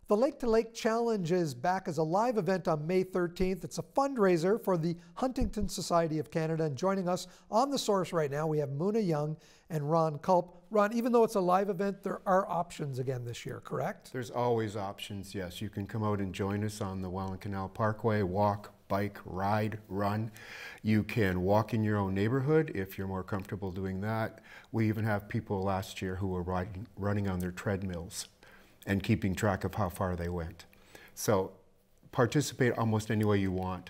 The Lake to Lake Challenge is back as a live event on May 13th. It's a fundraiser for the Huntington Society of Canada. And joining us on the Source right now, we have Muna Young and Ron Culp. Ron, even though it's a live event, there are options again this year, correct? There's always options, yes. You can come out and join us on the Welland Canal Parkway, walk, bike, ride, run. You can walk in your own neighborhood if you're more comfortable doing that. We even have people last year who were running on their treadmills and keeping track of how far they went. So participate almost any way you want.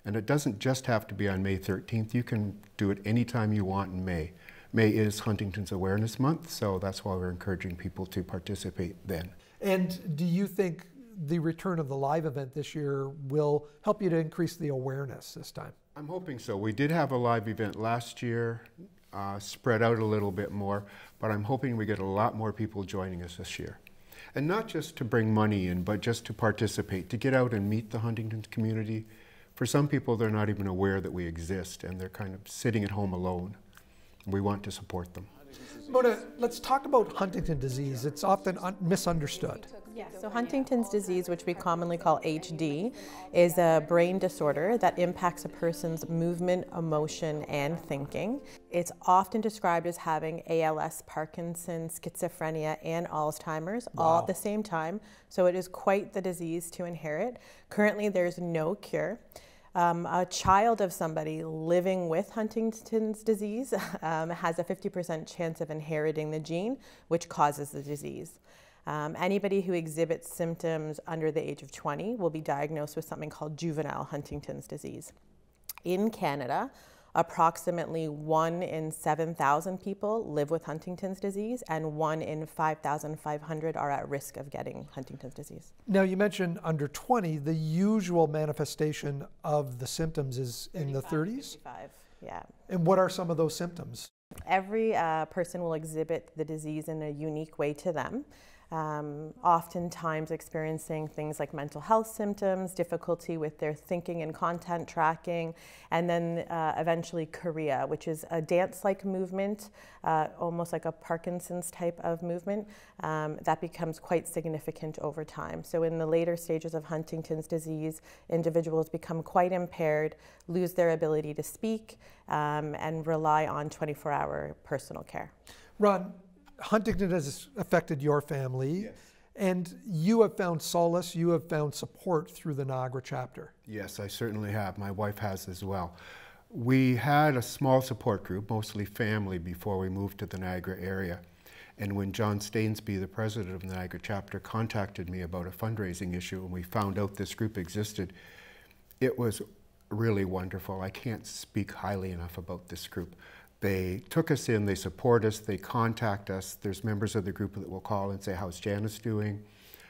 And it doesn't just have to be on May 13th. You can do it anytime you want in May. May is Huntington's Awareness Month, so that's why we're encouraging people to participate then. And do you think the return of the live event this year will help you to increase the awareness this time? I'm hoping so. We did have a live event last year, spread out a little bit more, but I'm hoping we get a lot more people joining us this year. And not just to bring money in, but just to participate, to get out and meet the Huntington community. For some people, they're not even aware that we exist, and they're kind of sitting at home alone. We want to support them. Mona, let's talk about Huntington disease. It's often misunderstood. Yes, so Huntington's disease, which we commonly call HD, is a brain disorder that impacts a person's movement, emotion, and thinking. It's often described as having ALS, Parkinson's, schizophrenia, and Alzheimer's all at the same time. So it is quite the disease to inherit. Currently, there's no cure. A child of somebody living with Huntington's disease has a 50% chance of inheriting the gene, which causes the disease. Anybody who exhibits symptoms under the age of 20 will be diagnosed with something called juvenile Huntington's disease. In Canada, approximately 1 in 7,000 people live with Huntington's disease, and 1 in 5,500 are at risk of getting Huntington's disease. Now, you mentioned under 20, the usual manifestation of the symptoms is in the 30s? 55, yeah. And what are some of those symptoms? Every person will exhibit the disease in a unique way to them. Oftentimes experiencing things like mental health symptoms, difficulty with their thinking and content tracking, and then eventually chorea, which is a dance-like movement, almost like a Parkinson's type of movement, that becomes quite significant over time. So in the later stages of Huntington's disease, individuals become quite impaired, lose their ability to speak, and rely on 24-hour personal care. Ron, Huntington has affected your family, yes, and you have found solace, you have found support through the Niagara chapter. Yes, I certainly have. My wife has as well. We had a small support group, mostly family, before we moved to the Niagara area. And when John Stainsby, the president of the Niagara chapter, contacted me about a fundraising issue and we found out this group existed, it was really wonderful. I can't speak highly enough about this group. They took us in, they support us, they contact us. There's members of the group that will call and say, how's Janice doing?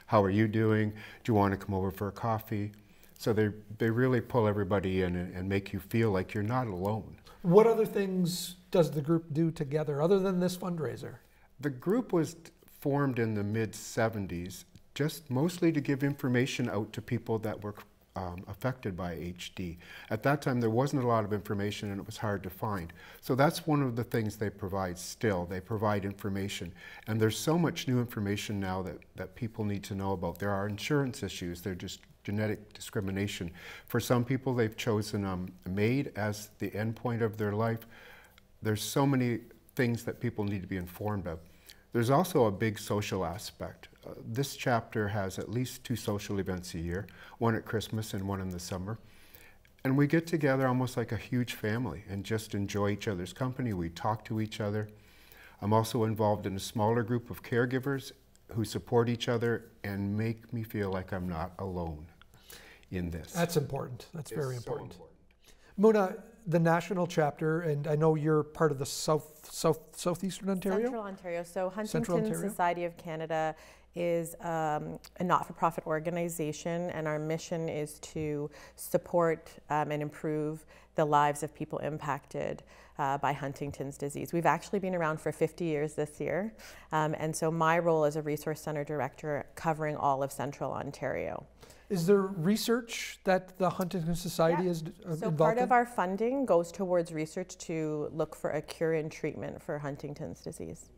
How are you doing? Do you want to come over for a coffee? So they really pull everybody in and make you feel like you're not alone. What other things does the group do together other than this fundraiser? The group was formed in the mid-70s, just mostly to give information out to people that were affected by HD. At that time, there wasn't a lot of information and it was hard to find. So that's one of the things they provide still. They provide information. And there's so much new information now that people need to know about. There are insurance issues. They're just genetic discrimination. For some people, they've chosen MAID as the end point of their life. There's so many things that people need to be informed of. There's also a big social aspect. This chapter has at least 2 social events a year, one at Christmas and one in the summer. And we get together almost like a huge family and just enjoy each other's company. We talk to each other. I'm also involved in a smaller group of caregivers who support each other and make me feel like I'm not alone in this. That's important. That's very important. So Muna, the national chapter, and I know you're part of the southeastern Ontario? Central Ontario. So Huntington Society of Canada is a not-for-profit organization, and our mission is to support and improve the lives of people impacted by Huntington's disease. We've actually been around for 50 years this year, and so my role as a resource center director covering all of Central Ontario. Is there research that the Huntington Society is involved in? So part of our funding goes towards research to look for a cure and treatment for Huntington's disease.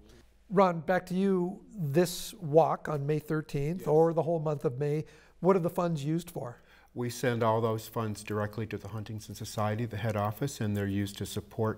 Ron, back to you. This walk on May 13th or the whole month of May, what are the funds used for? We send all those funds directly to the Huntington Society, the head office, and they're used to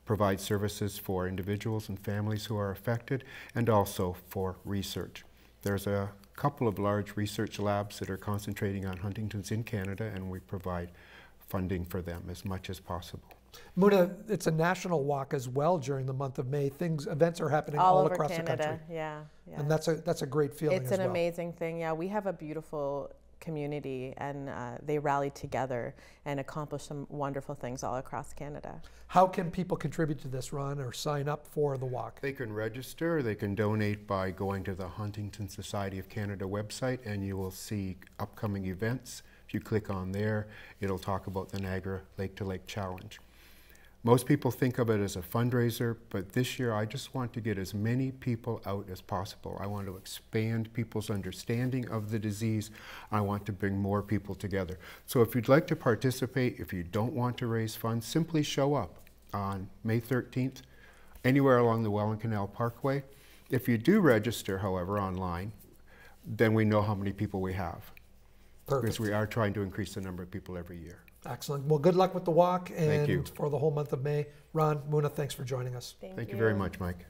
provide services for individuals and families who are affected, and also for research. There's a couple of large research labs that are concentrating on Huntington's in Canada, and we provide funding for them as much as possible. Muna, it's a national walk as well during the month of May. Events are happening all over across Canada. the country. Yeah. And that's a great feeling It's as an well. amazing thing. Yeah, we have a beautiful community, and they rally together and accomplish some wonderful things all across Canada. How can people contribute to this, Ron, or sign up for the walk? They can register, they can donate by going to the Huntington Society of Canada website, and you will see upcoming events. If you click on there, it'll talk about the Niagara Lake to Lake Challenge. Most people think of it as a fundraiser, but this year I just want to get as many people out as possible. I want to expand people's understanding of the disease. I want to bring more people together. So if you'd like to participate, if you don't want to raise funds, simply show up on May 13th, anywhere along the Welland Canal Parkway. If you do register, however, online, then we know how many people we have. Perfect. Because we are trying to increase the number of people every year. Excellent. Well, good luck with the walk Thank you. and for the whole month of May. Ron, Muna, thanks for joining us. Thank you very much, Mike.